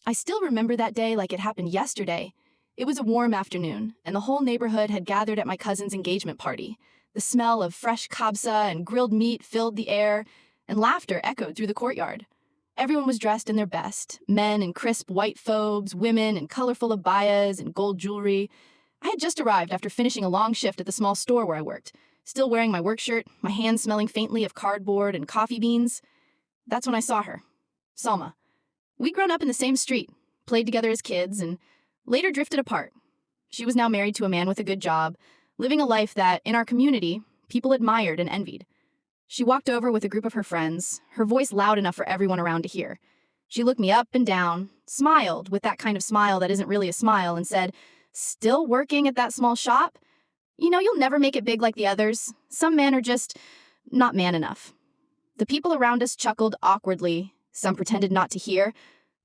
I still remember that day like it happened yesterday. It was a warm afternoon, and the whole neighborhood had gathered at my cousin's engagement party. The smell of fresh kabsa and grilled meat filled the air, and laughter echoed through the courtyard. Everyone was dressed in their best, men in crisp white phobes, women in colorful abayas and gold jewelry. I had just arrived after finishing a long shift at the small store where I worked, still wearing my work shirt, my hands smelling faintly of cardboard and coffee beans. That's when I saw her, Salma. We'd grown up in the same street, played together as kids, and later drifted apart. She was now married to a man with a good job, living a life that, in our community, people admired and envied. She walked over with a group of her friends, her voice loud enough for everyone around to hear. She looked me up and down, smiled with that kind of smile that isn't really a smile, and said, "Still working at that small shop? You know, you'll never make it big like the others. Some men are just not man enough." The people around us chuckled awkwardly. Some pretended not to hear.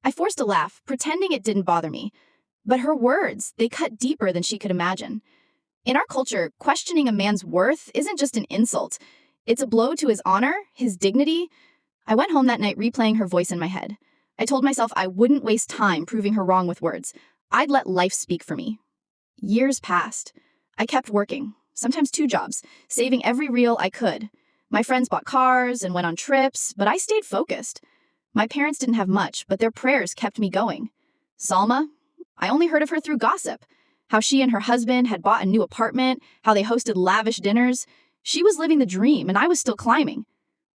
I forced a laugh, pretending it didn't bother me. But her words, they cut deeper than she could imagine. In our culture, questioning a man's worth isn't just an insult. It's a blow to his honor, his dignity. I went home that night replaying her voice in my head. I told myself I wouldn't waste time proving her wrong with words. I'd let life speak for me. Years passed. I kept working, sometimes 2 jobs, saving every real I could. My friends bought cars and went on trips, but I stayed focused. My parents didn't have much, but their prayers kept me going. Salma, I only heard of her through gossip. How she and her husband had bought a new apartment, how they hosted lavish dinners. She was living the dream, and I was still climbing.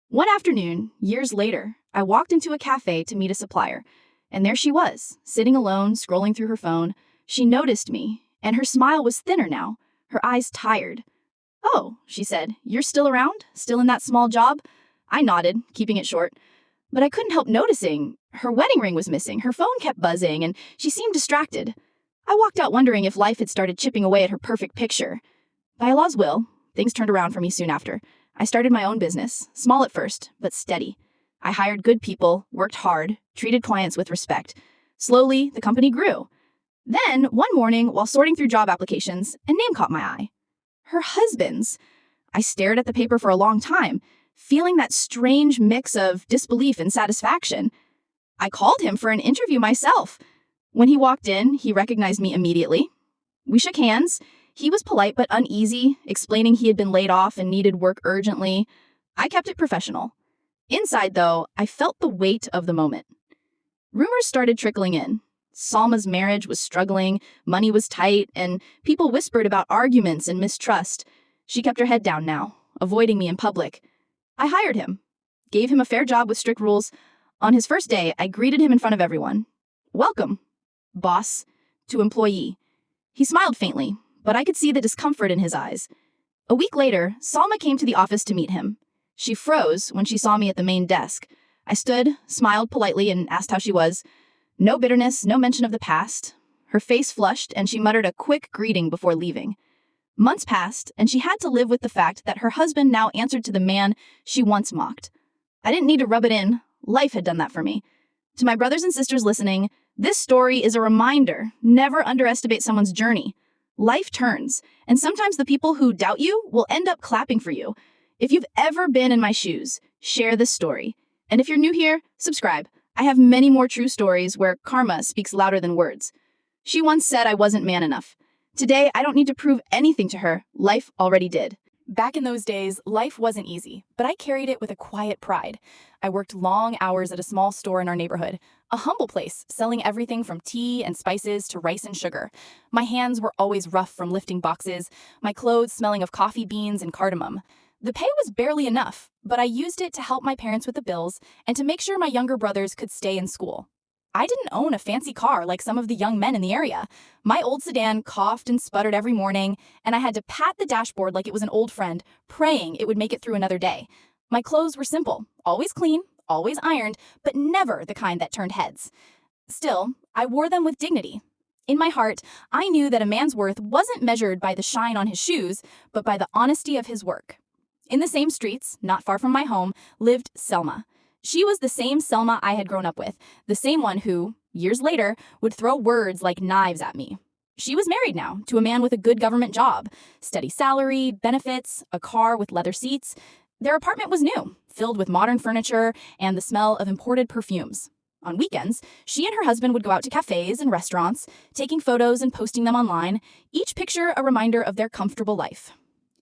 One afternoon, years later, I walked into a cafe to meet a supplier, and there she was, sitting alone, scrolling through her phone. She noticed me, and her smile was thinner now, her eyes tired. "Oh," she said, "you're still around? Still in that small job?" I nodded, keeping it short. But I couldn't help noticing her wedding ring was missing, her phone kept buzzing, and she seemed distracted. I walked out wondering if life had started chipping away at her perfect picture. By Allah's will, things turned around for me soon after. I started my own business, small at first, but steady. I hired good people, worked hard, treated clients with respect. Slowly, the company grew. Then, one morning, while sorting through job applications, a name caught my eye. Her husband's. I stared at the paper for a long time, feeling that strange mix of disbelief and satisfaction. I called him for an interview myself. When he walked in, he recognized me immediately. We shook hands. He was polite but uneasy, explaining he had been laid off and needed work urgently. I kept it professional. Inside, though, I felt the weight of the moment. Rumors started trickling in. Salma's marriage was struggling, money was tight, and people whispered about arguments and mistrust. She kept her head down now, avoiding me in public. I hired him, gave him a fair job with strict rules. On his first day, I greeted him in front of everyone. "Welcome, boss," to employee. He smiled faintly, but I could see the discomfort in his eyes. A week later, Salma came to the office to meet him. She froze when she saw me at the main desk. I stood, smiled politely, and asked how she was. No bitterness, no mention of the past. Her face flushed, and she muttered a quick greeting before leaving. Months passed, and she had to live with the fact that her husband now answered to the man she once mocked. I didn't need to rub it in. Life had done that for me. To my brothers and sisters listening, this story is a reminder. Never underestimate someone's journey. Life turns, and sometimes the people who doubt you will end up clapping for you. If you've ever been in my shoes, share this story. And if you're new here, subscribe. I have many more true stories where karma speaks louder than words. She once said I wasn't man enough. Today, I don't need to prove anything to her. Life already did. Back in those days, life wasn't easy, but I carried it with a quiet pride. I worked long hours at a small store in our neighborhood, a humble place selling everything from tea and spices to rice and sugar. My hands were always rough from lifting boxes, my clothes smelling of coffee beans and cardamom. The pay was barely enough, but I used it to help my parents with the bills and to make sure my younger brothers could stay in school. I didn't own a fancy car like some of the young men in the area. My old sedan coughed and sputtered every morning, and I had to pat the dashboard like it was an old friend, praying it would make it through another day. My clothes were simple, always clean, always ironed, but never the kind that turned heads. Still, I wore them with dignity. In my heart, I knew that a man's worth wasn't measured by the shine on his shoes, but by the honesty of his work. In the same streets, not far from my home, lived Selma. She was the same Selma I had grown up with, the same one who, years later, would throw words like knives at me. She was married now to a man with a good government job, steady salary, benefits, a car with leather seats. Their apartment was new, filled with modern furniture and the smell of imported perfumes. On weekends, she and her husband would go out to cafes and restaurants, taking photos and posting them online, each picture a reminder of their comfortable life.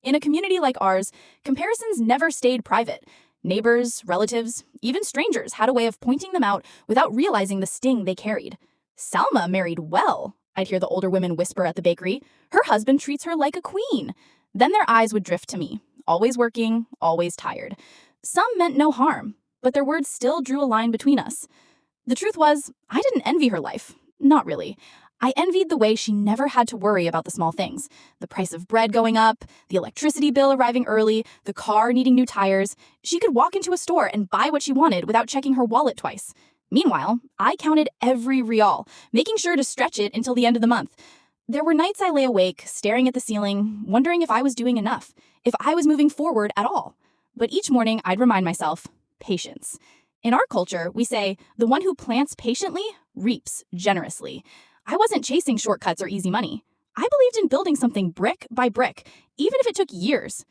In a community like ours, comparisons never stayed private. Neighbors, relatives, even strangers had a way of pointing them out without realizing the sting they carried. "Salma married well," I'd hear the older women whisper at the bakery. "Her husband treats her like a queen." Then their eyes would drift to me, always working, always tired. Some meant no harm, but their words still drew a line between us. The truth was, I didn't envy her life. Not really. I envied the way she never had to worry about the small things. The price of bread going up, the electricity bill arriving early, the car needing new tires. She could walk into a store and buy what she wanted without checking her wallet twice. Meanwhile, I counted every rial, making sure to stretch it until the end of the month. There were nights I lay awake, staring at the ceiling, wondering if I was doing enough, if I was moving forward at all. But each morning, I'd remind myself, patience. In our culture, we say, the one who plants patiently reaps generously. I wasn't chasing shortcuts or easy money. I believed in building something brick by brick, even if it took years.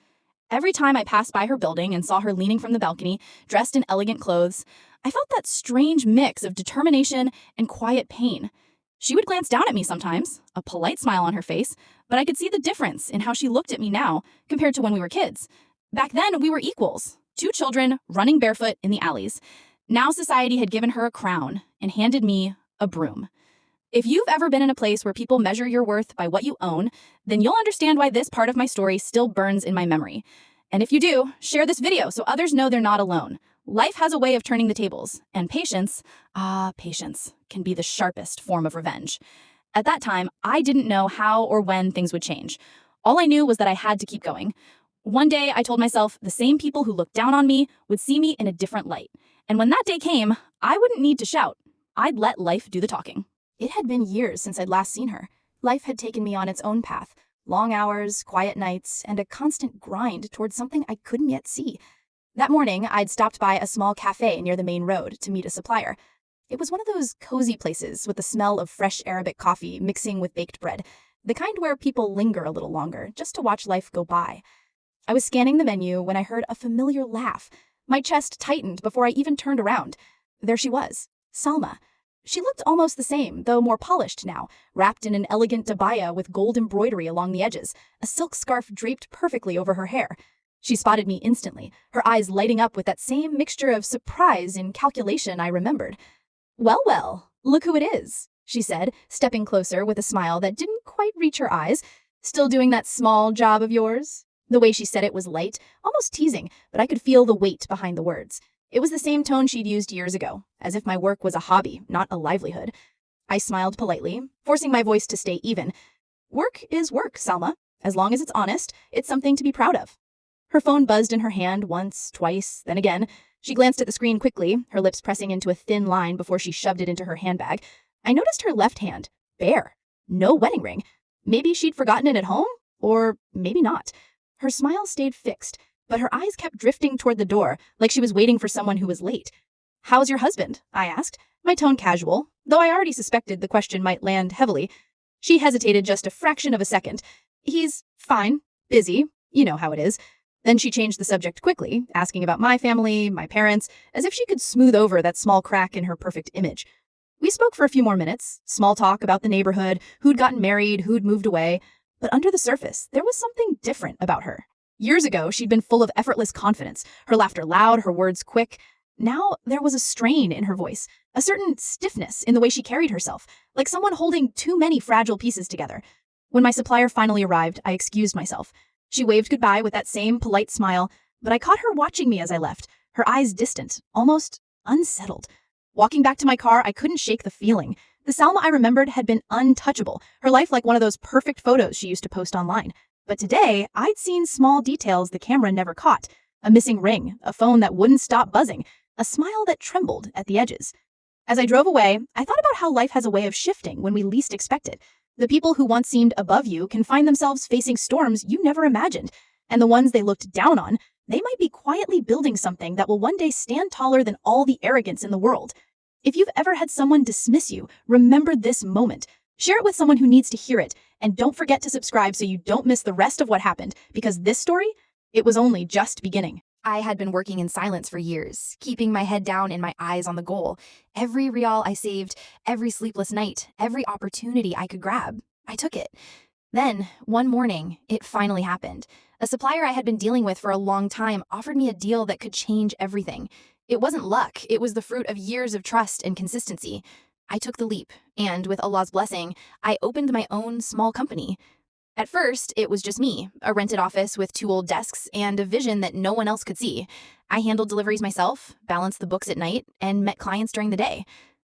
Every time I passed by her building and saw her leaning from the balcony, dressed in elegant clothes, I felt that strange mix of determination and quiet pain. She would glance down at me sometimes, a polite smile on her face, but I could see the difference in how she looked at me now compared to when we were kids. Back then, we were equals, 2 children running barefoot in the alleys. Now society had given her a crown and handed me a broom. If you've ever been in a place where people measure your worth by what you own, then you'll understand why this part of my story still burns in my memory. And if you do, share this video so others know they're not alone. Life has a way of turning the tables, and patience, patience, can be the sharpest form of revenge. At that time, I didn't know how or when things would change. All I knew was that I had to keep going. One day, I told myself the same people who looked down on me would see me in a different light. And when that day came, I wouldn't need to shout. I'd let life do the talking. It had been years since I'd last seen her. Life had taken me on its own path. Long hours, quiet nights, and a constant grind towards something I couldn't yet see. That morning, I'd stopped by a small cafe near the main road to meet a supplier. It was one of those cozy places with the smell of fresh Arabic coffee mixing with baked bread, the kind where people linger a little longer just to watch life go by. I was scanning the menu when I heard a familiar laugh. My chest tightened before I even turned around. There she was, Salma. She looked almost the same, though more polished now, wrapped in an elegant abaya with gold embroidery along the edges, a silk scarf draped perfectly over her hair. She spotted me instantly, her eyes lighting up with that same mixture of surprise and calculation I remembered. "Well, well, look who it is," she said, stepping closer with a smile that didn't quite reach her eyes. "Still doing that small job of yours?" The way she said it was light, almost teasing, but I could feel the weight behind the words. It was the same tone she'd used years ago, as if my work was a hobby, not a livelihood. I smiled politely, forcing my voice to stay even. "Work is work, Salma. As long as it's honest, it's something to be proud of." Her phone buzzed in her hand once, twice, then again. She glanced at the screen quickly, her lips pressing into a thin line before she shoved it into her handbag. I noticed her left hand, bare. No wedding ring. Maybe she'd forgotten it at home? Or maybe not. Her smile stayed fixed, but her eyes kept drifting toward the door, like she was waiting for someone who was late. "How's your husband?" I asked, my tone casual, though I already suspected the question might land heavily. She hesitated just a fraction of a second. "He's fine, busy, you know how it is." Then she changed the subject quickly, asking about my family, my parents, as if she could smooth over that small crack in her perfect image. We spoke for a few more minutes, small talk about the neighborhood, who'd gotten married, who'd moved away. But under the surface, there was something different about her. Years ago, she'd been full of effortless confidence, her laughter loud, her words quick. Now there was a strain in her voice, a certain stiffness in the way she carried herself, like someone holding too many fragile pieces together. When my supplier finally arrived, I excused myself. She waved goodbye with that same polite smile, but I caught her watching me as I left, her eyes distant, almost unsettled. Walking back to my car, I couldn't shake the feeling. The Salma I remembered had been untouchable, her life like one of those perfect photos she used to post online. But today, I'd seen small details the camera never caught. A missing ring, a phone that wouldn't stop buzzing, a smile that trembled at the edges. As I drove away, I thought about how life has a way of shifting when we least expect it. The people who once seemed above you can find themselves facing storms you never imagined. And the ones they looked down on, they might be quietly building something that will one day stand taller than all the arrogance in the world. If you've ever had someone dismiss you, remember this moment. Share it with someone who needs to hear it, and don't forget to subscribe so you don't miss the rest of what happened, because this story, it was only just beginning. I had been working in silence for years, keeping my head down and my eyes on the goal. Every real I saved, every sleepless night, every opportunity I could grab, I took it. Then, one morning, it finally happened. A supplier I had been dealing with for a long time offered me a deal that could change everything. It wasn't luck, it was the fruit of years of trust and consistency. I took the leap, and with Allah's blessing, I opened my own small company. At first, it was just me, a rented office with 2 old desks and a vision that no one else could see. I handled deliveries myself, balanced the books at night, and met clients during the day.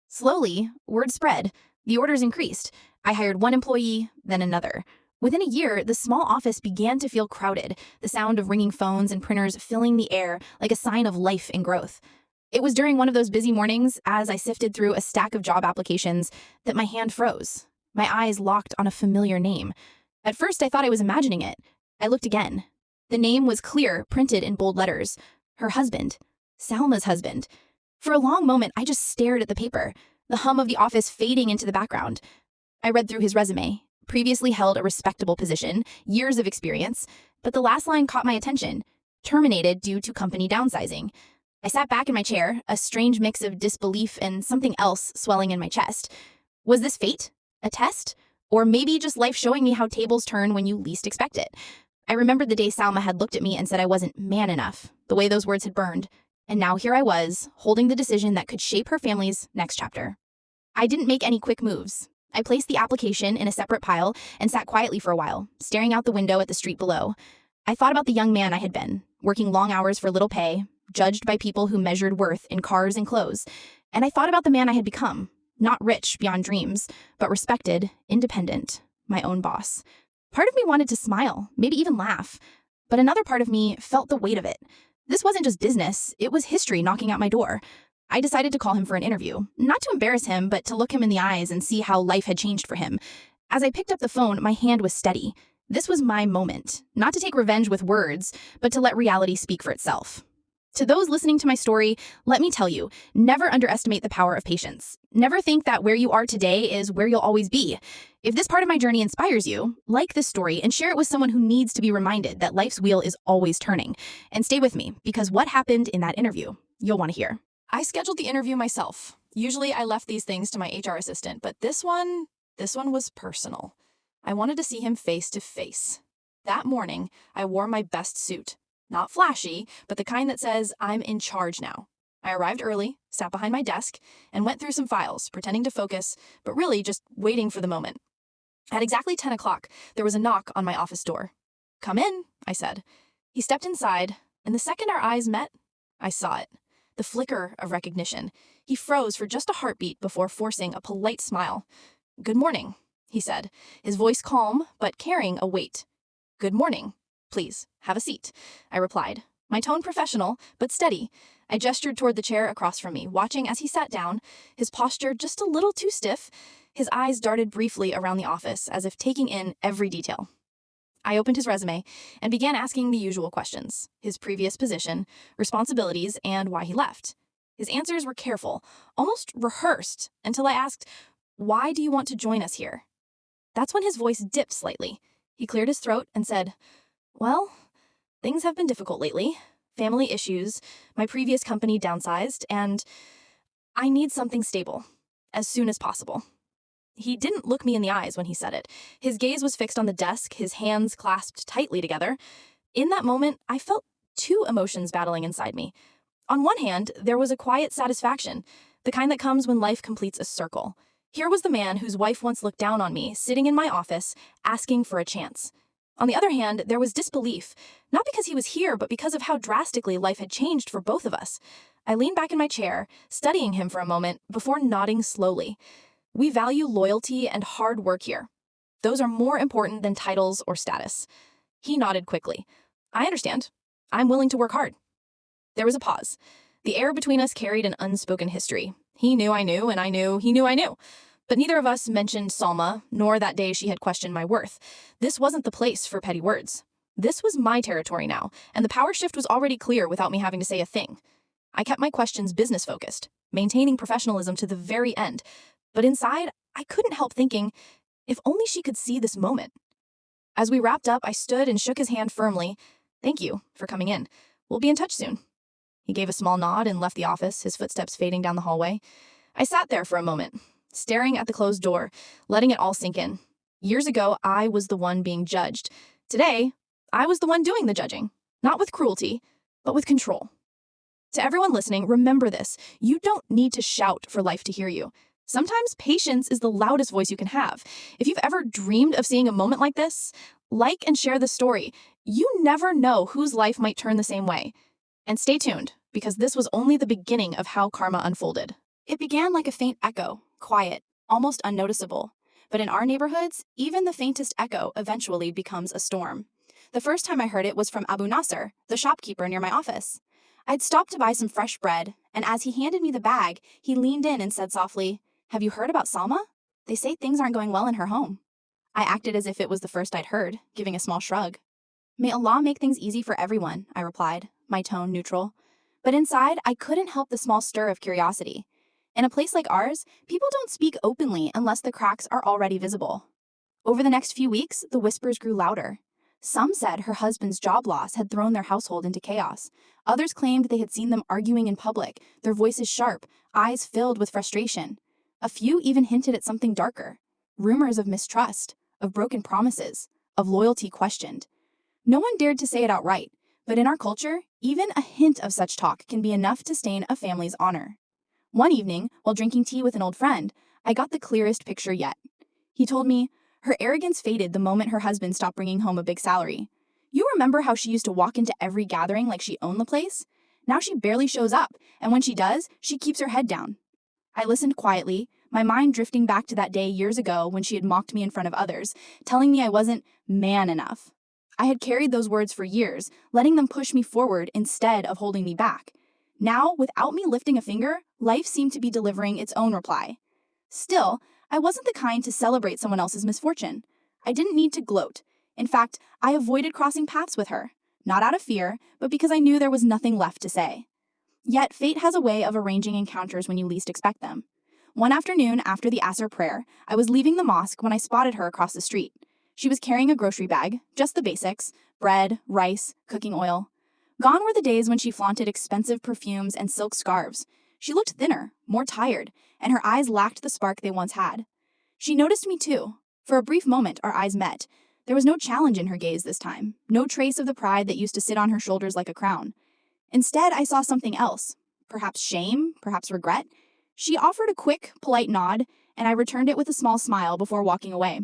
Slowly, word spread. The orders increased. I hired one employee, then another. Within a year, the small office began to feel crowded, the sound of ringing phones and printers filling the air like a sign of life and growth. It was during one of those busy mornings, as I sifted through a stack of job applications, that my hand froze. My eyes locked on a familiar name. At first, I thought I was imagining it. I looked again. The name was clear, printed in bold letters. Her husband. Salma's husband. For a long moment, I just stared at the paper, the hum of the office fading into the background. I read through his resume. Previously held a respectable position, years of experience, but the last line caught my attention. Terminated due to company downsizing. I sat back in my chair, a strange mix of disbelief and something else swelling in my chest. Was this fate? A test? Or maybe just life showing me how tables turn when you least expect it. I remembered the day Salma had looked at me and said I wasn't man enough, the way those words had burned. And now here I was, holding the decision that could shape her family's next chapter. I didn't make any quick moves. I placed the application in a separate pile and sat quietly for a while, staring out the window at the street below. I thought about the young man I had been, working long hours for little pay, judged by people who measured worth in cars and clothes. And I thought about the man I had become. Not rich beyond dreams, but respected, independent, my own boss. Part of me wanted to smile, maybe even laugh, but another part of me felt the weight of it. This wasn't just business, it was history knocking at my door. I decided to call him for an interview, not to embarrass him, but to look him in the eyes and see how life had changed for him. As I picked up the phone, my hand was steady. This was my moment, not to take revenge with words, but to let reality speak for itself. To those listening to my story, let me tell you, never underestimate the power of patience. Never think that where you are today is where you'll always be. If this part of my journey inspires you, like this story and share it with someone who needs to be reminded that life's wheel is always turning. And stay with me, because what happened in that interview, you'll want to hear. I scheduled the interview myself. Usually I left these things to my HR assistant, but this one was personal. I wanted to see him face to face. That morning, I wore my best suit. Not flashy, but the kind that says, I'm in charge now. I arrived early, sat behind my desk, and went through some files, pretending to focus, but really just waiting for the moment. At exactly 10 o'clock, there was a knock on my office door. Come in, I said. He stepped inside, and the second our eyes met, I saw it. The flicker of recognition. He froze for just a heartbeat before forcing a polite smile. Good morning, he said, his voice calm, but carrying a weight. Good morning. Please, have a seat, I replied. My tone professional, but steady. I gestured toward the chair across from me, watching as he sat down, his posture just a little too stiff. His eyes darted briefly around the office, as if taking in every detail. I opened his resume and began asking the usual questions, his previous position, responsibilities, and why he left. His answers were careful, almost rehearsed, until I asked, "Why do you want to join us here?" That's when his voice dipped slightly. He cleared his throat and said, "Well, things have been difficult lately. Family issues, my previous company downsized, and I need something stable, as soon as possible." He didn't look me in the eyes when he said it. His gaze was fixed on the desk, his hands clasped tightly together. In that moment, I felt 2 emotions battling inside me. On one hand, there was a quiet satisfaction, the kind that comes when life completes a circle. Here was the man whose wife once looked down on me, sitting in my office, asking for a chance. On the other hand, there was disbelief, not because he was here, but because of how drastically life had changed for both of us. I leaned back in my chair, studying him for a moment, before nodding slowly. We value loyalty and hard work here. Those are more important than titles or status. He nodded quickly. I understand. I'm willing to work hard. There was a pause. The air between us carried an unspoken history. He knew I knew, and I knew he knew I knew. But neither of us mentioned Salma, nor that day she had questioned my worth. This wasn't the place for petty words. This was my territory now, and the power shift was already clear without me having to say a thing. I kept my questions business-focused, maintaining professionalism to the very end. But inside, I couldn't help thinking, if only she could see this moment. As we wrapped up, I stood and shook his hand firmly. Thank you for coming in. We'll be in touch soon." He gave a small nod and left the office, his footsteps fading down the hallway. I sat there for a moment, staring at the closed door, letting it all sink in. Years ago, I was the one being judged. Today, I was the one doing the judging, not with cruelty, but with control. To everyone listening, remember this. You don't need to shout for life to hear you. Sometimes patience is the loudest voice you can have. If you've ever dreamed of seeing a moment like this, like and share the story. You never know whose life might turn the same way. And stay tuned, because this was only the beginning of how karma unfolded. It began like a faint echo, quiet, almost unnoticeable. But in our neighborhoods, even the faintest echo eventually becomes a storm. The first time I heard it was from Abu Nasser, the shopkeeper near my office. I'd stopped to buy some fresh bread, and as he handed me the bag, he leaned in and said softly, "Have you heard about Salma? They say things aren't going well in her home." I acted as if it was the first I'd heard, giving a small shrug. "May Allah make things easy for everyone," I replied, my tone neutral. But inside, I couldn't help the small stir of curiosity. In a place like ours, people don't speak openly unless the cracks are already visible. Over the next few weeks, the whispers grew louder. Some said her husband's job loss had thrown their household into chaos. Others claimed they had seen them arguing in public, their voices sharp, eyes filled with frustration. A few even hinted at something darker. Rumors of mistrust, of broken promises, of loyalty questioned. No one dared to say it outright, but in our culture, even a hint of such talk can be enough to stain a family's honor. One evening, while drinking tea with an old friend, I got the clearest picture yet. He told me, her arrogance faded the moment her husband stopped bringing home a big salary. You remember how she used to walk into every gathering like she owned the place? Now she barely shows up, and when she does, she keeps her head down. I listened quietly, my mind drifting back to that day years ago when she had mocked me in front of others, telling me I wasn't man enough. I had carried those words for years, letting them push me forward instead of holding me back. Now, without me lifting a finger, life seemed to be delivering its own reply. Still, I wasn't the kind to celebrate someone else's misfortune. I didn't need to gloat. In fact, I avoided crossing paths with her, not out of fear, but because I knew there was nothing left to say. Yet fate has a way of arranging encounters when you least expect them. One afternoon after the Asr prayer, I was leaving the mosque when I spotted her across the street. She was carrying a grocery bag, just the basics: bread, rice, cooking oil. Gone were the days when she flaunted expensive perfumes and silk scarves. She looked thinner, more tired, and her eyes lacked the spark they once had. She noticed me too. For a brief moment, our eyes met. There was no challenge in her gaze this time, no trace of the pride that used to sit on her shoulders like a crown. Instead, I saw something else. Perhaps shame, perhaps regret. She offered a quick, polite nod, and I returned it with a small smile before walking away.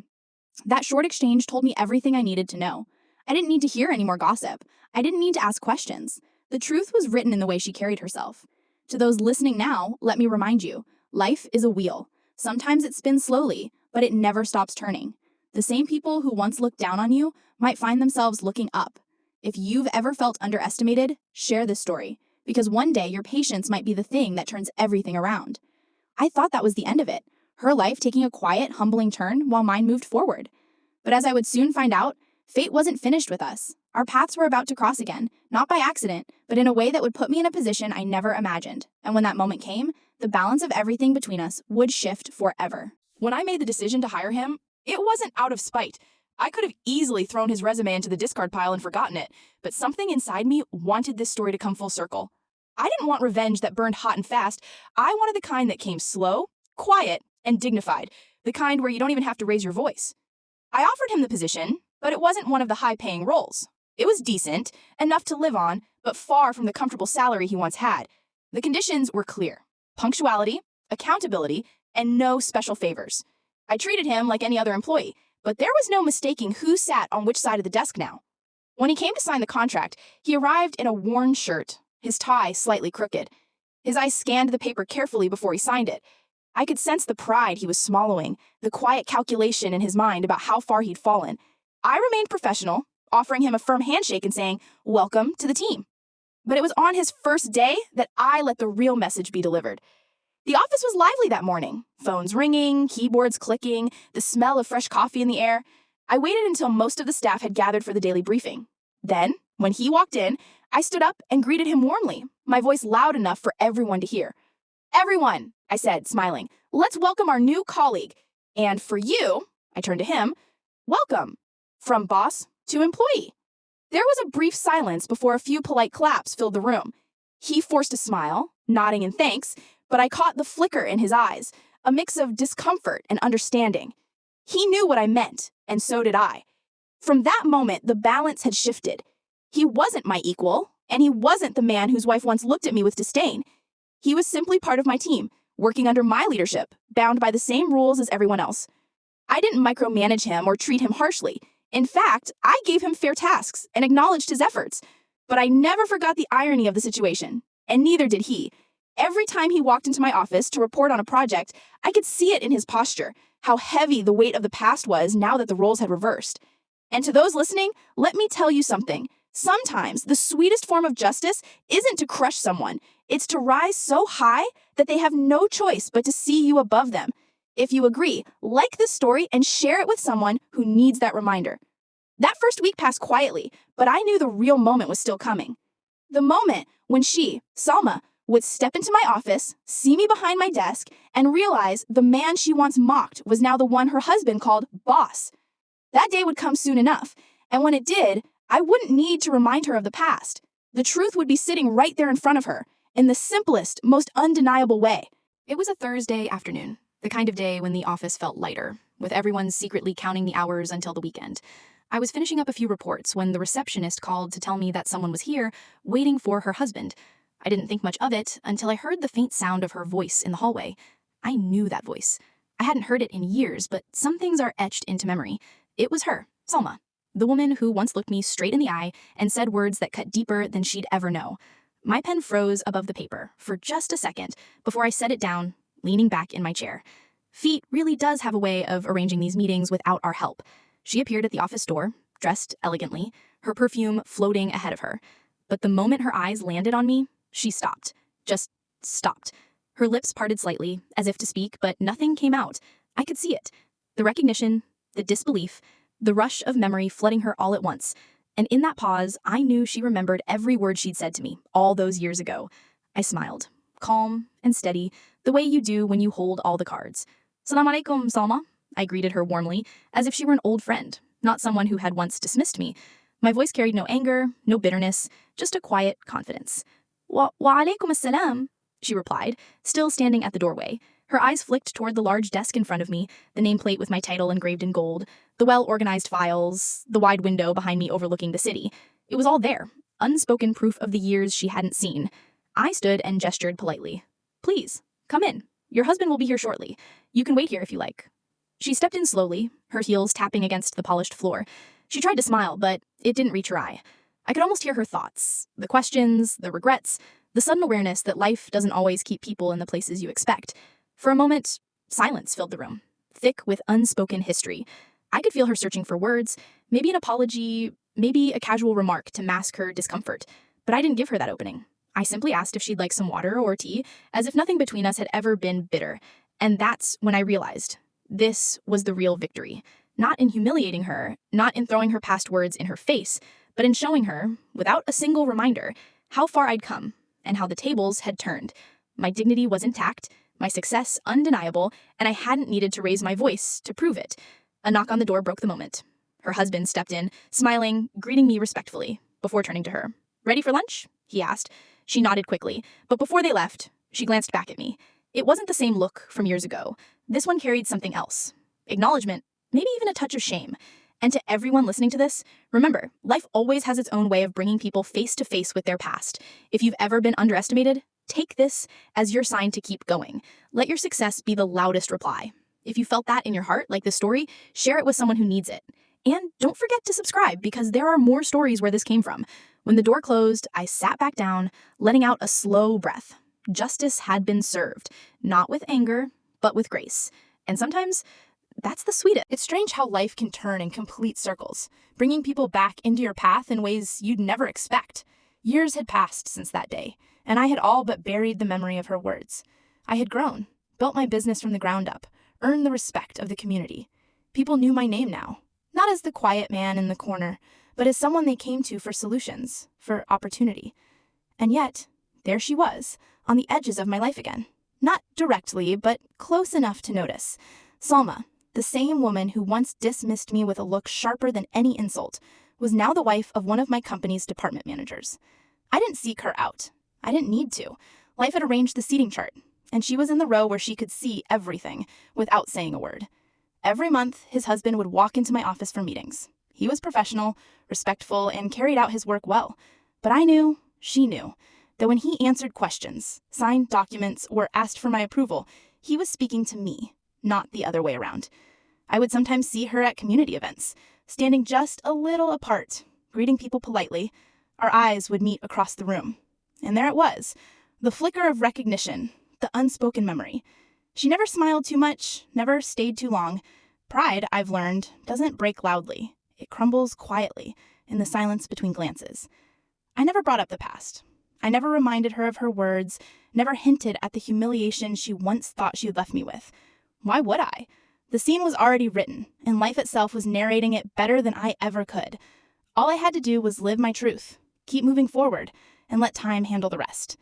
That short exchange told me everything I needed to know. I didn't need to hear any more gossip. I didn't need to ask questions. The truth was written in the way she carried herself. To those listening now, let me remind you, life is a wheel. Sometimes it spins slowly, but it never stops turning. The same people who once looked down on you might find themselves looking up. If you've ever felt underestimated, share this story, because one day your patience might be the thing that turns everything around. I thought that was the end of it, her life taking a quiet, humbling turn while mine moved forward. But as I would soon find out, fate wasn't finished with us. Our paths were about to cross again, not by accident, but in a way that would put me in a position I never imagined. And when that moment came, the balance of everything between us would shift forever. When I made the decision to hire him, it wasn't out of spite. I could have easily thrown his resume into the discard pile and forgotten it, but something inside me wanted this story to come full circle. I didn't want revenge that burned hot and fast. I wanted the kind that came slow, quiet, and dignified, the kind where you don't even have to raise your voice. I offered him the position, but it wasn't one of the high-paying roles. It was decent, enough to live on, but far from the comfortable salary he once had. The conditions were clear: punctuality, accountability, and no special favors. I treated him like any other employee, but there was no mistaking who sat on which side of the desk now. When he came to sign the contract, he arrived in a worn shirt, his tie slightly crooked. His eyes scanned the paper carefully before he signed it. I could sense the pride he was swallowing, the quiet calculation in his mind about how far he'd fallen. I remained professional, offering him a firm handshake and saying, "Welcome to the team." But it was on his first day that I let the real message be delivered. The office was lively that morning, phones ringing, keyboards clicking, the smell of fresh coffee in the air. I waited until most of the staff had gathered for the daily briefing. Then, when he walked in, I stood up and greeted him warmly, my voice loud enough for everyone to hear. "Everyone," I said, smiling, "let's welcome our new colleague. And for you," I turned to him, "welcome. From boss to employee." There was a brief silence before a few polite claps filled the room. He forced a smile, nodding in thanks, but I caught the flicker in his eyes, a mix of discomfort and understanding. He knew what I meant, and so did I. From that moment, the balance had shifted. He wasn't my equal, and he wasn't the man whose wife once looked at me with disdain. He was simply part of my team, working under my leadership, bound by the same rules as everyone else. I didn't micromanage him or treat him harshly. In fact, I gave him fair tasks and acknowledged his efforts. But I never forgot the irony of the situation, and neither did he. Every time he walked into my office to report on a project, I could see it in his posture, how heavy the weight of the past was now that the roles had reversed. And to those listening, let me tell you something. Sometimes the sweetest form of justice isn't to crush someone. It's to rise so high that they have no choice but to see you above them. If you agree, like this story and share it with someone who needs that reminder. That first week passed quietly, but I knew the real moment was still coming. The moment when she, Salma, would step into my office, see me behind my desk, and realize the man she once mocked was now the one her husband called boss. That day would come soon enough, and when it did, I wouldn't need to remind her of the past. The truth would be sitting right there in front of her, in the simplest, most undeniable way. It was a Thursday afternoon, the kind of day when the office felt lighter, with everyone secretly counting the hours until the weekend. I was finishing up a few reports when the receptionist called to tell me that someone was here, waiting for her husband. I didn't think much of it until I heard the faint sound of her voice in the hallway. I knew that voice. I hadn't heard it in years, but some things are etched into memory. It was her, Salma, the woman who once looked me straight in the eye and said words that cut deeper than she'd ever know. My pen froze above the paper for just a second before I set it down, leaning back in my chair. Fate really does have a way of arranging these meetings without our help. She appeared at the office door, dressed elegantly, her perfume floating ahead of her. But the moment her eyes landed on me, she stopped. Just stopped. Her lips parted slightly, as if to speak, but nothing came out. I could see it. The recognition, the disbelief, the rush of memory flooding her all at once. And in that pause, I knew she remembered every word she'd said to me all those years ago. I smiled, calm and steady, the way you do when you hold all the cards. Salam alaikum, Salma. I greeted her warmly, as if she were an old friend, not someone who had once dismissed me. My voice carried no anger, no bitterness, just a quiet confidence. Wa alaikum assalam, she replied, still standing at the doorway. Her eyes flicked toward the large desk in front of me, the nameplate with my title engraved in gold, the well-organized files, the wide window behind me overlooking the city. It was all there, unspoken proof of the years she hadn't seen. I stood and gestured politely. Please, come in. Your husband will be here shortly. You can wait here if you like. She stepped in slowly, her heels tapping against the polished floor. She tried to smile, but it didn't reach her eye. I could almost hear her thoughts, the questions, the regrets, the sudden awareness that life doesn't always keep people in the places you expect. For a moment, silence filled the room, thick with unspoken history. I could feel her searching for words, maybe an apology, maybe a casual remark to mask her discomfort. But I didn't give her that opening. I simply asked if she'd like some water or tea, as if nothing between us had ever been bitter. And that's when I realized this was the real victory. Not in humiliating her, not in throwing her past words in her face, but in showing her, without a single reminder, how far I'd come and how the tables had turned. My dignity was intact, my success undeniable, and I hadn't needed to raise my voice to prove it. A knock on the door broke the moment. Her husband stepped in, smiling, greeting me respectfully, before turning to her. Ready for lunch? He asked. She nodded quickly, but before they left, she glanced back at me. It wasn't the same look from years ago. This one carried something else. Acknowledgement, maybe even a touch of shame. And to everyone listening to this, remember, life always has its own way of bringing people face to face with their past. If you've ever been underestimated, take this as your sign to keep going. Let your success be the loudest reply. If you felt that in your heart, like this story, share it with someone who needs it. And don't forget to subscribe, because there are more stories where this came from. When the door closed, I sat back down, letting out a slow breath. Justice had been served, not with anger, but with grace. And sometimes that's the sweetest. It's strange how life can turn in complete circles, bringing people back into your path in ways you'd never expect. Years had passed since that day, and I had all but buried the memory of her words. I had grown, built my business from the ground up, earned the respect of the community. People knew my name now, not as the quiet man in the corner, but as someone they came to for solutions, for opportunity. And yet, there she was, on the edges of my life again. Not directly, but close enough to notice. Salma, the same woman who once dismissed me with a look sharper than any insult, was now the wife of one of my company's department managers. I didn't seek her out. I didn't need to. Life had arranged the seating chart, and she was in the row where she could see everything without saying a word. Every month, his husband would walk into my office for meetings. He was professional, respectful, and carried out his work well. But I knew, she knew, that when he answered questions, signed documents, or asked for my approval, he was speaking to me, not the other way around. I would sometimes see her at community events, standing just a little apart, greeting people politely. Our eyes would meet across the room. And there it was, the flicker of recognition, the unspoken memory. She never smiled too much, never stayed too long. Pride, I've learned, doesn't break loudly. It crumbles quietly in the silence between glances. I never brought up the past. I never reminded her of her words, never hinted at the humiliation she once thought she had left me with. Why would I? The scene was already written, and life itself was narrating it better than I ever could. All I had to do was live my truth, keep moving forward, and let time handle the rest.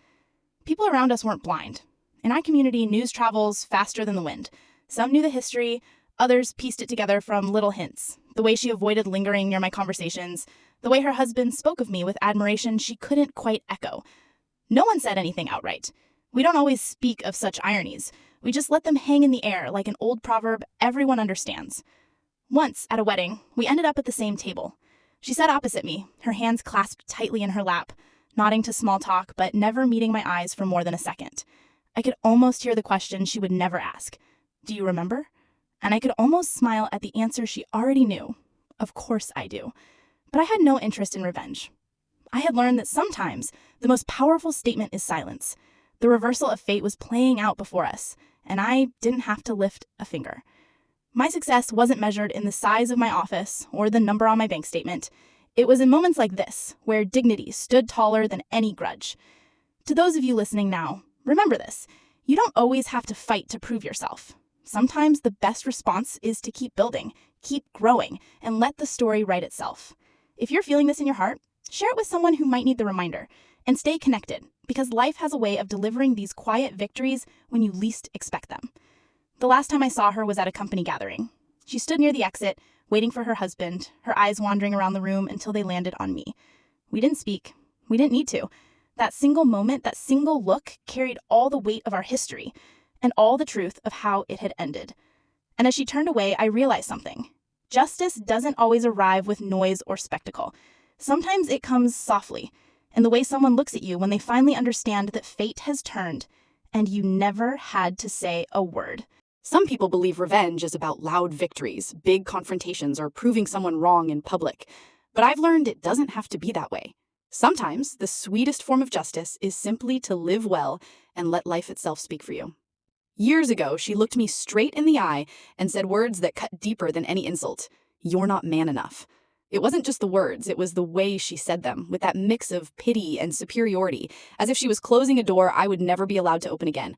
People around us weren't blind. In our community, news travels faster than the wind. Some knew the history, others pieced it together from little hints. The way she avoided lingering near my conversations, the way her husband spoke of me with admiration she couldn't quite echo. No one said anything outright. We don't always speak of such ironies. We just let them hang in the air like an old proverb everyone understands. Once, at a wedding, we ended up at the same table. She sat opposite me, her hands clasped tightly in her lap, nodding to small talk, but never meeting my eyes for more than a second. I could almost hear the question she would never ask. Do you remember? And I could almost smile at the answer she already knew. Of course I do. But I had no interest in revenge. I had learned that sometimes the most powerful statement is silence. The reversal of fate was playing out before us, and I didn't have to lift a finger. My success wasn't measured in the size of my office or the number on my bank statement. It was in moments like this, where dignity stood taller than any grudge. To those of you listening now, remember this. You don't always have to fight to prove yourself. Sometimes the best response is to keep building, keep growing, and let the story write itself. If you're feeling this in your heart, share it with someone who might need the reminder, and stay connected, because life has a way of delivering these quiet victories when you least expect them. The last time I saw her was at a company gathering. She stood near the exit, waiting for her husband, her eyes wandering around the room until they landed on me. We didn't speak. We didn't need to. That single moment, that single look carried all the weight of our history and all the truth of how it had ended. And as she turned away, I realized something. Justice doesn't always arrive with noise or spectacle. Sometimes it comes softly, in the way someone looks at you when they finally understand that fate has turned and you never had to say a word. Some people believe revenge is about loud victories, big confrontations, or proving someone wrong in public. But I've learned it doesn't have to be that way. Sometimes the sweetest form of justice is simply to live well and let life itself speak for you. Years ago, she looked me straight in the eye and said words that cut deeper than any insult. You're not man enough. It wasn't just the words, it was the way she said them, with that mix of pity and superiority, as if she was closing a door I would never be allowed to open again.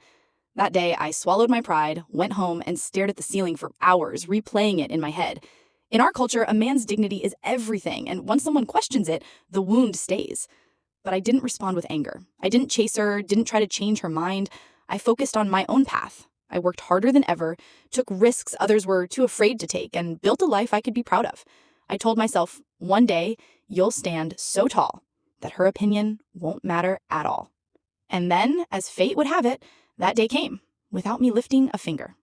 That day, I swallowed my pride, went home, and stared at the ceiling for hours, replaying it in my head. In our culture, a man's dignity is everything, and once someone questions it, the wound stays. But I didn't respond with anger. I didn't chase her, didn't try to change her mind. I focused on my own path. I worked harder than ever, took risks others were too afraid to take, and built a life I could be proud of. I told myself, one day, you'll stand so tall that her opinion won't matter at all. And then, as fate would have it, that day came, without me lifting a finger.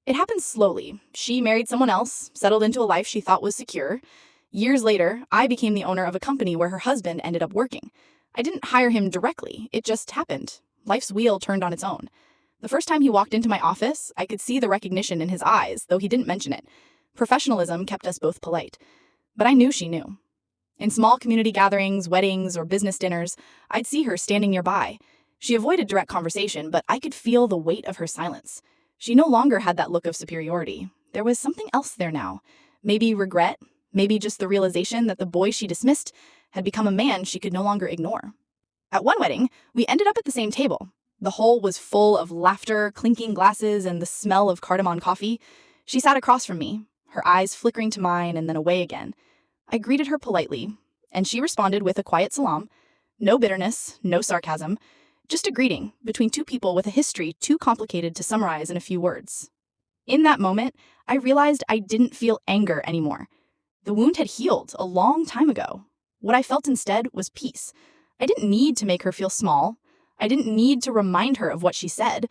It happened slowly. She married someone else, settled into a life she thought was secure. Years later, I became the owner of a company where her husband ended up working. I didn't hire him directly, it just happened. Life's wheel turned on its own. The first time he walked into my office, I could see the recognition in his eyes, though he didn't mention it. Professionalism kept us both polite. But I knew she knew. In small community gatherings, weddings, or business dinners, I'd see her standing nearby. She avoided direct conversation, but I could feel the weight of her silence. She no longer had that look of superiority. There was something else there now. Maybe regret, maybe just the realization that the boy she dismissed had become a man she could no longer ignore. At one wedding, we ended up at the same table. The whole was full of laughter, clinking glasses, and the smell of cardamom coffee. She sat across from me, her eyes flickering to mine and then away again. I greeted her politely, and she responded with a quiet salam. No bitterness, no sarcasm, just a greeting between two people with a history too complicated to summarize in a few words. In that moment, I realized I didn't feel anger anymore. The wound had healed a long time ago. What I felt instead was peace. I didn't need to make her feel small. I didn't need to remind her of what she said.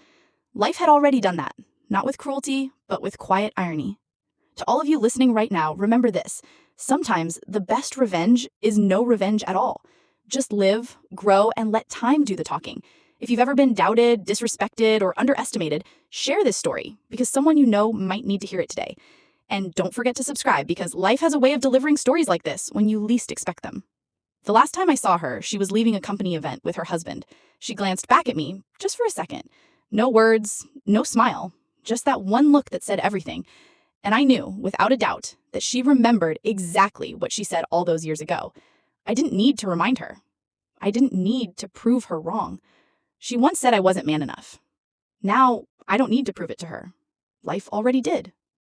Life had already done that, not with cruelty, but with quiet irony. To all of you listening right now, remember this. Sometimes the best revenge is no revenge at all. Just live, grow, and let time do the talking. If you've ever been doubted, disrespected, or underestimated, share this story because someone you know might need to hear it today. And don't forget to subscribe because life has a way of delivering stories like this when you least expect them. The last time I saw her, she was leaving a company event with her husband. She glanced back at me, just for a second. No words, no smile, just that one look that said everything. And I knew, without a doubt, that she remembered exactly what she said all those years ago. I didn't need to remind her. I didn't need to prove her wrong. She once said I wasn't man enough. Now, I don't need to prove it to her. Life already did.